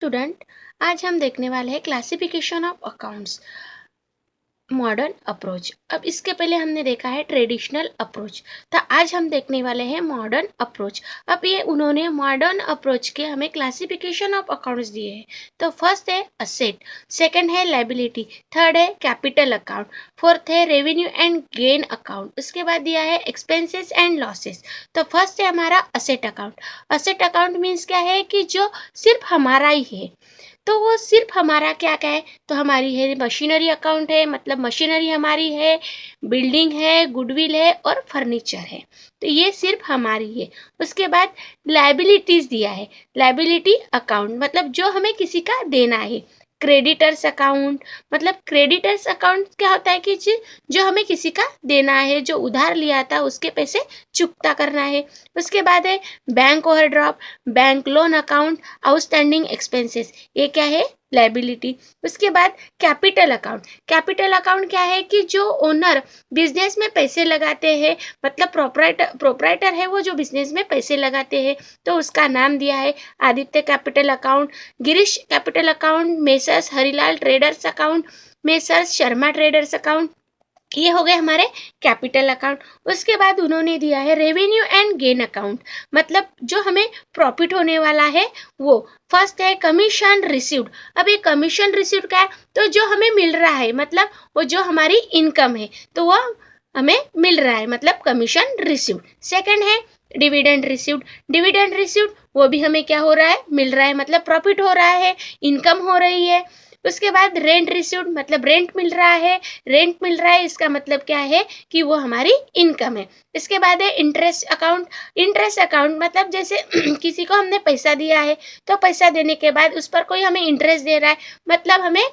Student, आज हम देखने वाले हैं classification of accounts, modern approach. अब इसके पहले हमने देखा है ट्रेडिशनल अप्रोच, तो आज हम देखने वाले हैं मॉडर्न अप्रोच। अब ये उन्होंने मॉडर्न अप्रोच के हमें क्लासिफिकेशन ऑफ अकाउंट्स दिए हैं। तो फर्स्ट है असेट, सेकंड है लायबिलिटी, थर्ड है कैपिटल अकाउंट, फोर्थ है रेवेन्यू एंड गेन अकाउंट, उसके बाद दिया है एक्सपेंसेस एंड लॉसेस। तो फर्स्ट है हमारा asset account. Asset account means क्या है कि जो सिर्फ हमारा ही है, तो वो सिर्फ हमारा क्या क्या है, तो हमारी है मशीनरी अकाउंट है, मतलब मशीनरी हमारी है, बिल्डिंग है, गुडविल है और फर्नीचर है, तो ये सिर्फ हमारी है। उसके बाद लायबिलिटीज दिया है, लायबिलिटी अकाउंट मतलब जो हमें किसी का देना है। क्रेडिटर्स अकाउंट, मतलब क्रेडिटर्स अकाउंट क्या होता है कि जो हमें किसी का देना है, जो उधार लिया था उसके पैसे चुकता करना है। उसके बाद है bank overdraft, bank loan account, outstanding expenses, ये क्या है लायबिलिटी। उसके बाद कैपिटल अकाउंट, कैपिटल अकाउंट क्या है कि जो ओनर बिजनेस में पैसे लगाते हैं, मतलब प्रोपराइटर है वो जो बिजनेस में पैसे लगाते हैं, तो उसका नाम दिया है Aditya capital account, Girish capital account, messrs Harilal traders account, messrs Sharma traders account, ये हो गए हमारे कैपिटल अकाउंट। उसके बाद उन्होंने दिया है रेवेन्यू एंड गेन अकाउंट, मतलब जो हमें प्रॉफिट होने वाला है वो। फर्स्ट है कमीशन रिसीव्ड। अब ये कमीशन रिसीव्ड क्या है, तो जो हमें मिल रहा है, मतलब वो जो हमारी इनकम है तो वो हमें मिल रहा है, मतलब कमीशन रिसीव्ड। सेकंड है डिविडेंड रिसीव्ड, डिविडेंड रिसीव्ड वो भी हमें क्या हो रहा है, मिल रहा है, मतलब प्रॉफिट हो रहा है, इनकम हो रही है। उसके बाद रेंट रिसीव्ड, मतलब रेंट मिल रहा है, रेंट मिल रहा है इसका मतलब क्या है कि वो हमारी इनकम है। इसके बाद है इंटरेस्ट अकाउंट, इंटरेस्ट अकाउंट मतलब जैसे किसी को हमने पैसा दिया है, तो पैसा देने के बाद उस पर कोई हमें इंटरेस्ट दे रहा है, मतलब हमें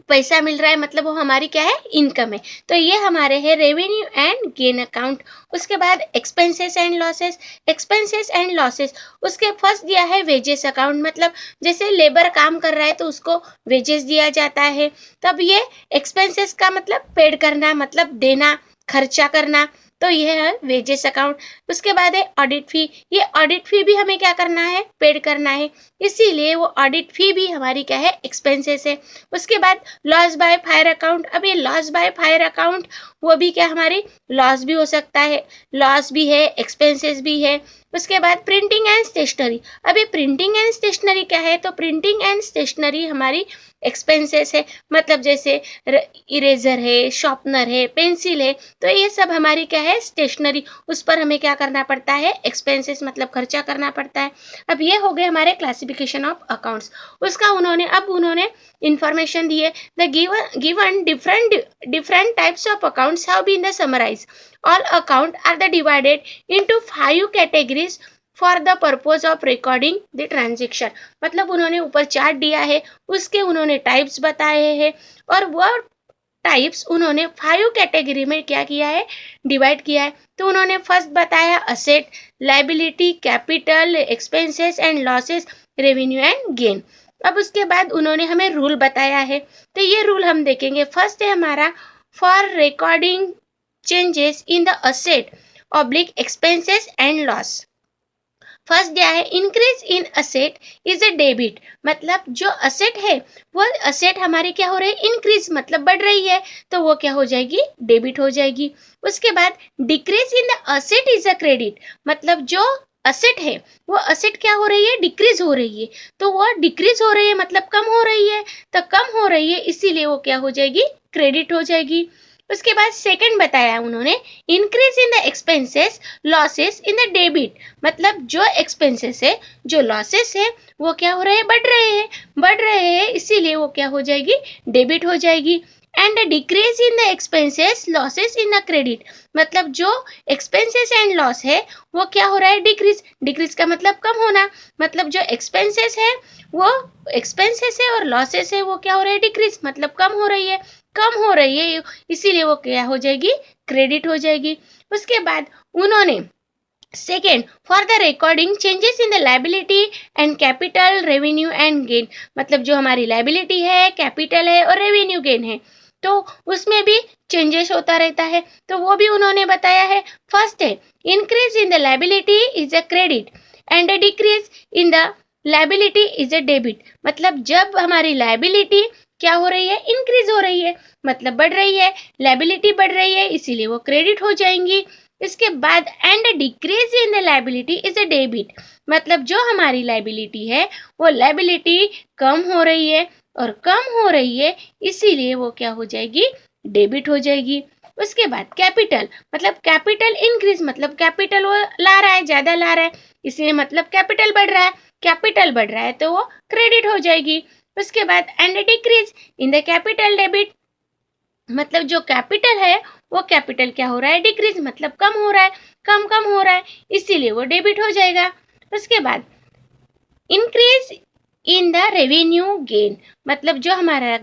पैसा मिल रहा है, मतलब वो हमारी क्या है, इनकम है। तो ये हमारे है रेवेन्यू एंड गेन अकाउंट। उसके बाद expenses and losses, expenses and losses उसके फर्स्ट दिया है वेजेस अकाउंट, मतलब जैसे लेबर काम कर रहा है तो उसको वेजेस दिया जाता है, तब ये एक्सपेंसेस का मतलब पेड करना, मतलब देना, खर्चा करना, तो यह है वेजेस अकाउंट। उसके बाद है ऑडिट फी, ये ऑडिट फी भी हमें क्या करना है, पेड करना है, इसीलिए वो ऑडिट फी भी हमारी क्या है, एक्सपेंसेस है। उसके बाद लॉस बाय फायर अकाउंट, अब ये लॉस बाय फायर अकाउंट वो भी क्या हमारी लॉस भी हो सकता है, लॉस भी है, एक्सपेंसेस भी है। उसके बाद प्रिंटिंग एंड स्टेशनरी, अब ये प्रिंटिंग एंड स्टेशनरी क्या है, तो प्रिंटिंग एंड स्टेशनरी हमारी एक्सपेंसेस है, मतलब जैसे इरेजर है, शॉर्पनर है, पेंसिल है, तो ये सब हमारी क्या है, स्टेशनरी, उस पर हमें क्या करना पड़ता है, एक्सपेंसेस मतलब खर्चा करना पड़ता है। अब ये हो गए हमारे क्लासिफिकेशन ऑफ अकाउंट्स। उसका उन्होंने इंफॉर्मेशन दी है, the given different types of accounts have been summarized. All accounts are divided into 5 categories for the purpose of recording the transaction, मतलब उन्होंने ऊपर चार्ट दिया है, उसके उन्होंने टाइप्स बताए हैं, और वो टाइप्स उन्होंने 5 कैटेगरी में क्या किया है, डिवाइड किया है। तो उन्होंने फर्स्ट बताया asset, liability, capital, expenses and losses, revenue and gain. अब उसके बाद उन्होंने हमें रूल बताया है, तो ये रूल हम देखेंगे। फर्स्ट है हमारा for recording changes in the asset oblique expenses and loss. First दिया है increase in asset is a debit, मतलब जो असेट है वो असेट हमारी क्या हो रही है, इंक्रीज मतलब बढ़ रही है, तो वो क्या हो जाएगी, डेबिट हो जाएगी। उसके बाद decrease in the asset is a credit, मतलब जो असेट है वो असेट क्या हो रही है, डिक्रीज हो रही है, तो वो डिक्रीज हो रही है मतलब कम हो रही है, तो कम हो रही है इसीलिए वो क्या हो जाएगी, क्रेडिट हो जाएगी। उसके बाद सेकंड बताया उन्होंने increase in the expenses losses in the debit, मतलब जो एक्सपेंसेस है, जो लॉसेस है वो क्या हो रहे हैं, बढ़ रहे हैं इसीलिए वो क्या हो जाएगी, डेबिट हो जाएगी। And decrease in the expenses losses in the credit, मतलब जो एक्सपेंसेस एंड लॉस है वो क्या हो रहा है, डिक्रीज, डिक्रीज का मतलब कम होना, मतलब जो एक्सपेंसेस है वो एक्सपेंसेस है और लॉसेस है वो क्या हो रहे हैं, डिक्रीज मतलब कम हो रही है, कम हो रही है इसीलिए वो क्या हो जाएगी, क्रेडिट हो जाएगी। उसके बाद उन्होंने second for the recording changes in the liability and capital, revenue and gain, मतलब जो हमारी लायबिलिटी है, कैपिटल है और रेवेन्यू गेन है, तो उसमें भी चेंजेस होता रहता है, तो वो भी उन्होंने बताया है। फर्स्ट है increase in the liability is a credit and a decrease in the liability is a debit, मतलब जब हमारी लायबिलिटी क्या हो रही है, इंक्रीज हो रही है, मतलब बढ़ रही है, लायबिलिटी बढ़ रही है, इसीलिए वो क्रेडिट हो जाएंगी। इसके बाद and decrease in the liability is a debit, मतलब जो हमारी लायबिलिटी है वो लायबिलिटी कम हो रही है और कम हो रही है, इसीलिए वो क्या हो जाएगी, डेबिट हो जाएगी। उसके बाद कैपिटल, मतलब कैपिटल इंक्रीज, मतलब कैपिटल वो ला रहा है, ज्यादा ला रहा है, इसलिए मतलब कैपिटल बढ़ रहा है, कैपिटल बढ़ रहा है तो वो क्रेडिट हो जाएगी। उसके बाद and decrease in the capital debit, मतलब जो कैपिटल है वो कैपिटल क्या हो रहा है, डिक्रीज, मतलब कम हो रहा है, कम हो रहा है, इसीलिए वो डेबिट हो जाएगा। उसके बाद increase in the revenue gain, मतलब जो हमारा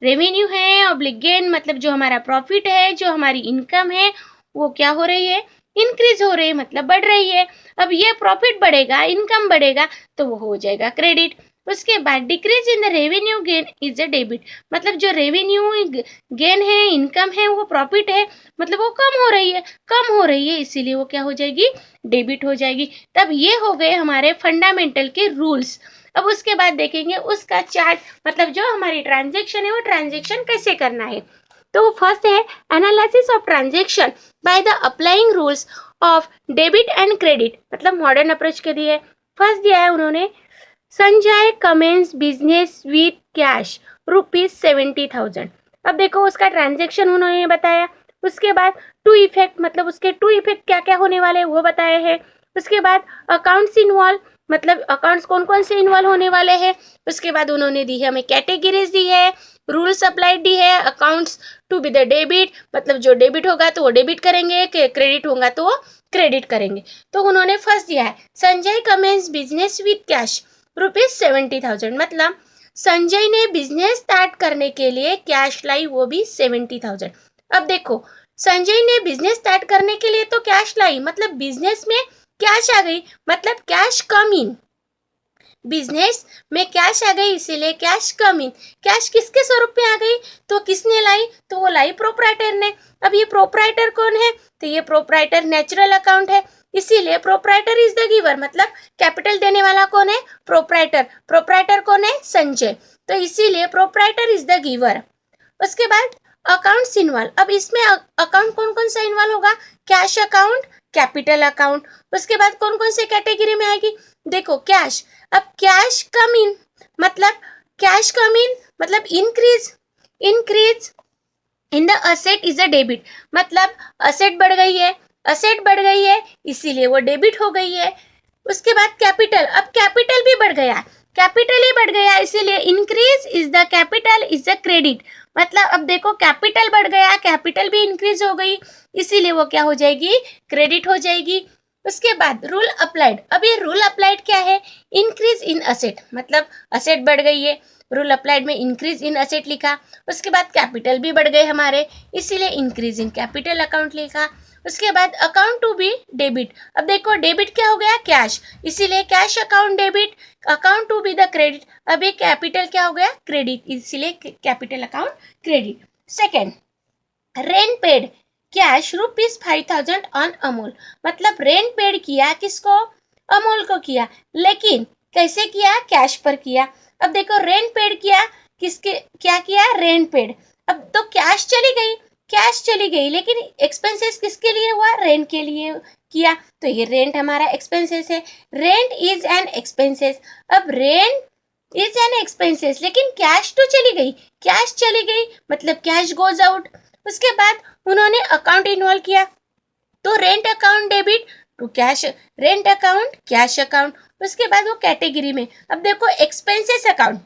रेवेन्यू है ऑब्लिक गेन, मतलब जो हमारा प्रॉफिट है, जो हमारी इनकम है, वो क्या हो रही है, इंक्रीज हो रही है, मतलब बढ़ रही है। अब ये प्रॉफिट बढ़ेगा, इनकम बढ़ेगा तो वो हो जाएगा क्रेडिट। उसके बाद decrease in the revenue gain is a debit, मतलब जो रेवेन्यू गेन है, इनकम है, वो प्रॉफिट है, मतलब वो कम हो रही है, इसीलिए वो क्या हो जाएगी, डेबिट हो जाएगी। तब ये हो गए हमारे फंडामेंटल के रूल्स। अब उसके बाद देखेंगे उसका चार्ट, मतलब जो हमारी ट्रांजेक्शन है वो ट्रांजेक्शन कैसे करना है। तो फर्स्ट है analysis of transaction by the applying rules of debit and credit, मतलब मॉडर्न अप्रोच के लिए फर्स्ट दिया है उन्होंने, Sanjay commences business with cash ₹70,000। अब देखो उसका ट्रांजेक्शन उन्होंने बताया। उसके बाद टू इफेक्ट, मतलब उसके टू इफेक्ट क्या क्या होने वाले वो बताए हैं। उसके बाद अकाउंट्स इन्वॉल्व, मतलब अकाउंट्स कौन कौन से इन्वॉल्व होने वाले हैं। उसके बाद उन्होंने दी है हमें कैटेगरीज दी है, रूल्स अप्लाइड दी है, accounts to be the debit, मतलब जो डेबिट होगा तो वो डेबिट करेंगे, क्रेडिट होगा तो वो क्रेडिट करेंगे। तो उन्होंने फर्स्ट दिया है Sanjay commences business with cash ₹70,000, मतलब संजय ने बिजनेस स्टार्ट करने के लिए कैश लाई, वो भी 70,000। अब देखो संजय ने बिजनेस स्टार्ट करने के लिए तो कैश लाई, मतलब बिजनेस में कैश आ गई, मतलब कैश कम इन, बिजनेस में कैश आ गई इसीलिए कैश कम इन। कैश किसके स्वरूप में आ गई, तो किसने लाई, तो वो लाई प्रोप्राइटर ने। अब ये प्रोप्राइटर कौन है, तो ये प्रोप्राइटर नेचुरल अकाउंट है, इसीलिए प्रोप्राइटर इज द गिवर, मतलब कैपिटल देने वाला कौन है, प्रोप्राइटर। प्रोप्राइटर कौन है, संजय, तो इसीलिए प्रोप्राइटर इज द गिवर। उसके बाद अकाउंट्स इन्वॉल्व, अब इसमें अकाउंट कौन कौन सा इन्वॉल्व होगा, कैश अकाउंट, कैपिटल अकाउंट। उसके बाद कौन कौन से कैटेगरी में आएगी, देखो कैश, अब कैश कम इन, मतलब कैश कम इन मतलब increase in the asset is a debit, मतलब असेट बढ़ गई है इसीलिए वो डेबिट हो गई है। उसके बाद कैपिटल, अब कैपिटल भी बढ़ गया, कैपिटल ही बढ़ गया इसीलिए increase is the capital is the credit, मतलब अब देखो कैपिटल बढ़ गया, कैपिटल भी इंक्रीज हो गई, इसीलिए वो क्या हो जाएगी, क्रेडिट हो जाएगी। उसके बाद रूल अप्लाइड, अब ये रूल अप्लाइड क्या है, इंक्रीज इन असेट, मतलब असेट बढ़ गई है, रूल अप्लाइड में इंक्रीज इन असेट लिखा। उसके बाद कैपिटल भी बढ़ गए हमारे, इसीलिए इंक्रीज इन कैपिटल अकाउंट लिखा। उसके बाद अकाउंट टू बी डेबिट, अब देखो डेबिट क्या हो गया, कैश, इसीलिए cash account debit, account to be the credit, अब ये कैपिटल क्या हो गया, क्रेडिट, इसीलिए capital account credit. Second, rent paid cash ₹5,000 on Amul, मतलब रेंट पेड किया किसको, अमूल को किया, लेकिन कैसे किया, कैश पर किया। अब देखो रेंट पेड किया किसके, क्या किया, रेंट पेड, अब तो कैश चली गई लेकिन एक्सपेंसेस किसके लिए हुआ, रेंट के लिए किया, तो ये रेंट हमारा एक्सपेंसेस है, रेंट इज एन एक्सपेंसेस। अब रेंट इज एन एक्सपेंसेस लेकिन कैश तो चली गई मतलब कैश गोज आउट। उसके बाद उन्होंने अकाउंट इन्वॉल्व किया, तो rent account debit to cash, rent account cash account. उसके बाद वो कैटेगरी में, अब देखो एक्सपेंसेस अकाउंट,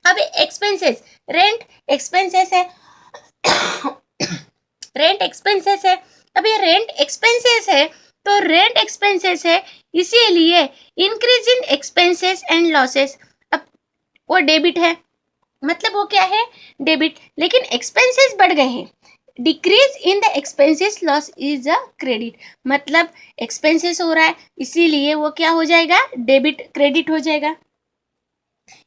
अब एक्सपेंसेस, रेंट एक्सपेंसेस है रेंट एक्सपेंसेस है, अब ये रेंट एक्सपेंसेस है तो रेंट एक्सपेंसेस है इसीलिए increase in expenses and losses, अब वो डेबिट है, मतलब वो क्या है, डेबिट, लेकिन एक्सपेंसेस बढ़ गए हैं, decrease in the expenses loss is a credit, मतलब एक्सपेंसेस हो रहा है इसीलिए वो क्या हो जाएगा, डेबिट, क्रेडिट हो जाएगा,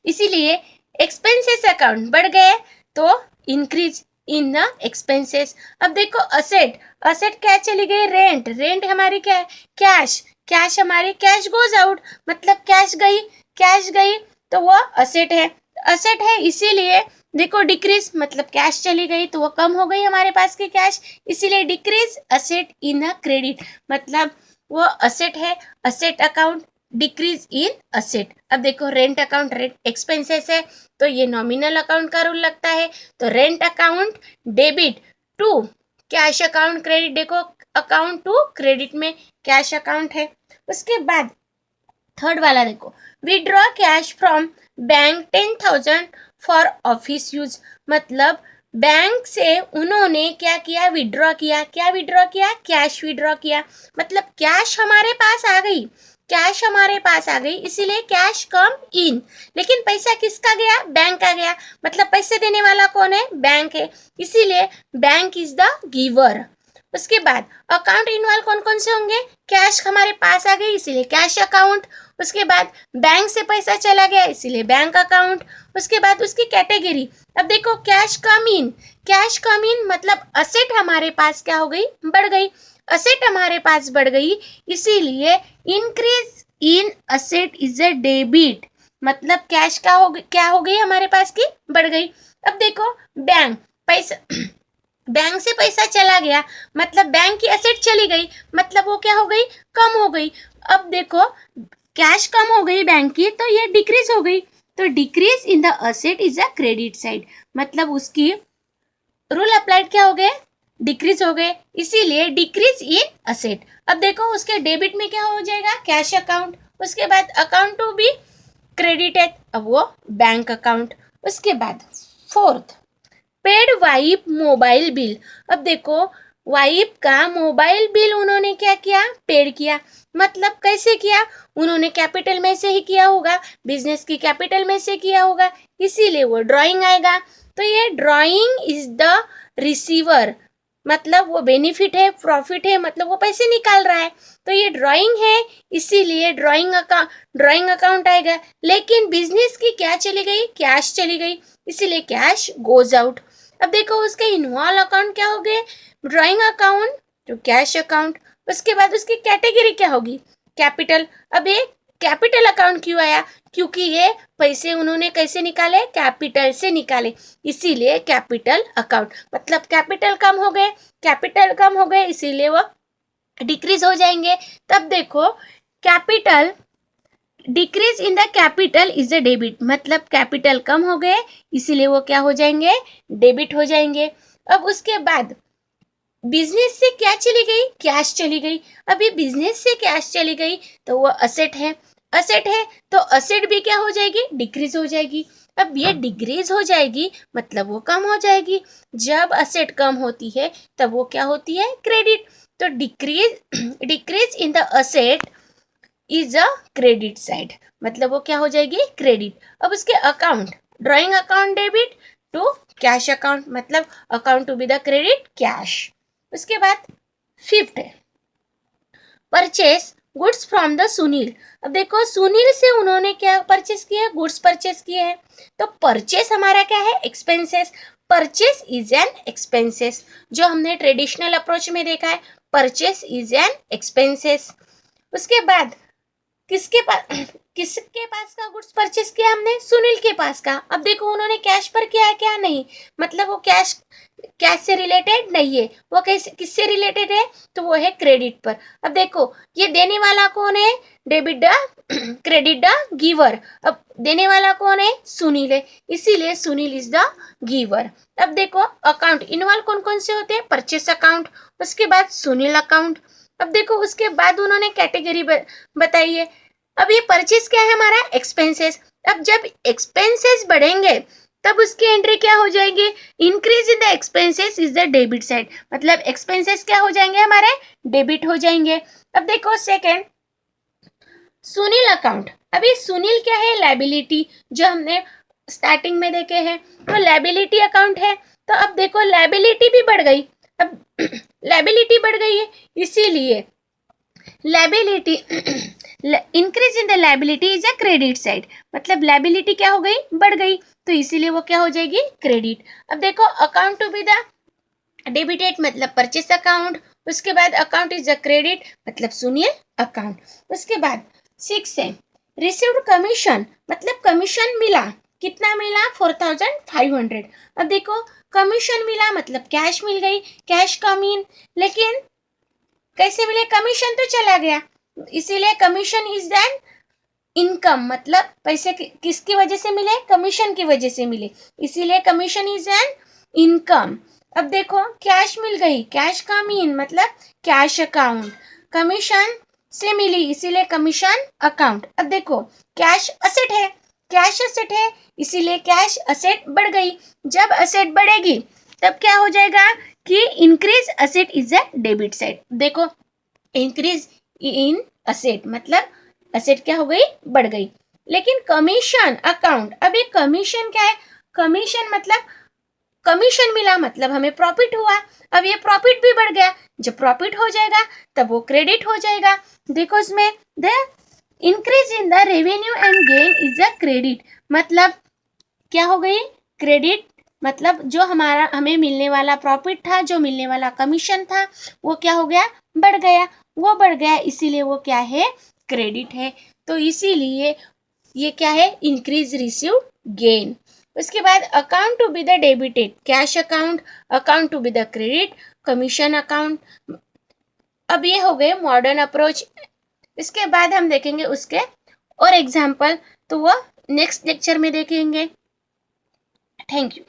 इसीलिए एक्सपेंसेस अकाउंट बढ़ गए तो इंक्रीज इन द एक्सपेंसेस। अब देखो असेट, असेट क्या चली गई, रेंट, रेंट हमारी क्या है, कैश, कैश हमारी कैश गोज आउट, मतलब कैश गई, कैश गई तो वो असेट है, असेट है इसीलिए देखो डिक्रीज मतलब कैश चली गई तो वो कम हो गई हमारे पास की कैश, इसीलिए decrease asset in a credit, मतलब वो असेट है, asset account decrease in asset. अब देखो रेंट अकाउंट, रेंट एक्सपेंसेस है तो ये नॉमिनल अकाउंट का रूल लगता है, तो rent account debit to cash account credit, देखो अकाउंट टू क्रेडिट में कैश अकाउंट है। उसके बाद थर्ड वाला देखो, withdraw cash from bank 10,000 for office use, मतलब बैंक से उन्होंने क्या किया, विड्रॉ किया, क्या विड्रॉ किया, कैश विड्रॉ किया, मतलब कैश हमारे पास आ गई, कैश हमारे पास आ गई इसीलिए कैश कम इन, लेकिन पैसा किसका गया, बैंक का गया, मतलब पैसे देने वाला कौन है, बैंक है, इसीलिए बैंक इज द गिवर। उसके बाद अकाउंट इन्वॉल्व कौन कौन से होंगे, कैश हमारे पास आ गई इसीलिए कैश अकाउंट, उसके बाद बैंक से पैसा चला गया इसीलिए बैंक अकाउंट, उसके बाद उसकी कैटेगरी, अब देखो कैश कम इन, कैश कम इन मतलब असेट हमारे पास क्या हो गई, बढ़ गई, असेट हमारे पास बढ़ गई इसीलिए increase in asset is a debit, मतलब कैश का हो क्या हो गई हमारे पास की, बढ़ गई। अब देखो बैंक पैसा बैंक से पैसा चला गया मतलब बैंक की एसेट चली गई, मतलब वो क्या हो गई, कम हो गई। अब देखो कैश कम हो गई बैंक की तो ये डिक्रीज हो गई, तो decrease in the asset is a credit side, मतलब उसकी रूल अप्लाइड क्या हो गए, डिक्रीज हो गए, इसीलिए डिक्रीज इन असेट। अब देखो उसके डेबिट में क्या हो जाएगा, कैश अकाउंट, उसके बाद अकाउंट टू बी क्रेडिटेड, अब वो बैंक अकाउंट। उसके बाद fourth, paid wife mobile bill, अब देखो वाइफ का मोबाइल बिल उन्होंने क्या किया, पेड किया, मतलब कैसे किया, उन्होंने कैपिटल में से ही किया होगा, बिजनेस की कैपिटल में से किया होगा इसीलिए वो ड्राइंग आएगा, तो ये ड्राइंग इज द रिसीवर, मतलब वो बेनिफिट है, प्रॉफिट है, मतलब वो पैसे निकाल रहा है, तो ये ड्राइंग है इसीलिए ड्राइंग अकाउंट आएगा, लेकिन बिजनेस की क्या चली गई, कैश चली गई इसीलिए कैश गोज आउट। अब देखो उसके इन्वॉल्व अकाउंट क्या हो गए, ड्राइंग अकाउंट तो कैश अकाउंट, उसके बाद उसकी कैटेगरी क्या होगी, कैपिटल। अब ये कैपिटल अकाउंट क्यों आया, क्योंकि ये पैसे उन्होंने कैसे निकाले, कैपिटल से निकाले इसीलिए कैपिटल अकाउंट, मतलब कैपिटल कम हो गए, कैपिटल कम हो गए इसीलिए वो डिक्रीज हो जाएंगे। तब देखो capital decrease in the capital is a debit, मतलब कैपिटल कम हो गए इसीलिए वो क्या हो जाएंगे, डेबिट हो जाएंगे। अब उसके बाद बिजनेस से क्या चली गई, कैश चली गई, अब ये बिजनेस से कैश चली गई तो वो असेट है, असेट है तो असेट भी क्या हो जाएगी, डिक्रीज हो जाएगी। अब ये डिक्रीज हो जाएगी मतलब वो कम हो जाएगी, जब असेट कम होती है तब वो क्या होती है, क्रेडिट, तो decrease in the asset is a credit side, मतलब वो क्या हो जाएगी, क्रेडिट। अब उसके account, drawing account debit to cash account, मतलब account to be the credit cash. उसके बाद फिफ्थ है purchase goods from the Sunil, अब देखो सुनील से उन्होंने क्या परचेस किया है, गुड्स परचेस किए हैं, तो परचेस हमारा क्या है, expenses, purchase is an expenses, जो हमने ट्रेडिशनल अप्रोच में देखा है, परचेस इज एन एक्सपेंसेस। उसके बाद किसके पास का गुड्स परचेस किया हमने, सुनील के पास का। अब देखो उन्होंने कैश पर किया है क्या, नहीं, मतलब वो कैश से रिलेटेड नहीं है, वो किससे रिलेटेड है, तो वो है क्रेडिट पर। अब देखो ये देने वाला कौन है, debit the credit the giver, अब देने वाला कौन है, सुनील है इसीलिए सुनील इज द गिवर। अब देखो अकाउंट इन्वॉल्व कौन कौन से होते हैं, परचेस अकाउंट, उसके बाद सुनील अकाउंट। अब देखो उसके बाद उन्होंने कैटेगरी बताई है। अब ये परचेस क्या है हमारा, एक्सपेंसेस, अब जब एक्सपेंसेस बढ़ेंगे तब उसकी एंट्री क्या हो जाएगी, increase in the expenses is the debit side, मतलब एक्सपेंसेस क्या हो जाएंगे हमारे, डेबिट हो जाएंगे। अब देखो सेकंड सुनील अकाउंट, अभी सुनील क्या है, लायबिलिटी, जो हमने स्टार्टिंग में देखे हैं, तो लायबिलिटी अकाउंट है, तो अब देखो लायबिलिटी भी बढ़ गई, अब लायबिलिटी बढ़ गई है इसीलिए liability increase in the liability is a credit side, मतलब लायबिलिटी क्या हो गई, बढ़ गई, तो इसीलिए वो क्या हो जाएगी, क्रेडिट। अब देखो account to be the debited मतलब परचेस अकाउंट, उसके बाद अकाउंट इज अ क्रेडिट मतलब सुनील अकाउंट। उसके बाद 6 है रिसीव्ड कमीशन मतलब कमीशन मिला, कितना मिला 4500। अब देखो कमीशन मिला मतलब कैश मिल गई, कैश कम इन, लेकिन कैसे मिले, कमीशन तो चला गया, इसीलिए कमीशन इज एन इनकम, मतलब पैसे किसकी वजह से मिले, कमीशन की वजह से मिले, इसीलिए कमीशन इज एन इनकम। अब देखो कैश मिल गई, कैश कम इन मतलब कैश अकाउंट, कमीशन से मिली इसीलिए कमीशन अकाउंट। अब देखो कैश असेट है, कैश असेट है इसीलिए कैश असेट बढ़ गई, जब असेट बढ़ेगी तब क्या हो जाएगा कि increase asset is a debit side. देखो इंक्रीज इन असेट मतलब असेट क्या हो गई, बढ़ गई, लेकिन कमीशन अकाउंट, अब ये कमीशन क्या है, कमीशन मतलब कमीशन मिला मतलब हमें प्रॉफिट हुआ, अब ये प्रॉफिट भी बढ़ गया, जब प्रॉफिट हो जाएगा तब वो क्रेडिट हो जाएगा। देखो इसमें the increase in the revenue and gain is a credit, मतलब क्या हो गई, क्रेडिट मतलब जो हमारा हमें मिलने वाला प्रॉफिट था, जो मिलने वाला कमीशन था वो क्या हो गया, बढ़ गया, वो बढ़ गया इसीलिए वो क्या है, क्रेडिट है। तो इसीलिए ये क्या है, इंक्रीज रिसीव गेन। उसके बाद account to be the debited, cash account, account to be the credit, commission account. अब ये हो गए मॉडर्न अप्रोच। इसके बाद हम देखेंगे उसके और एग्जाम्पल, तो वो नेक्स्ट लेक्चर में देखेंगे। Thank you.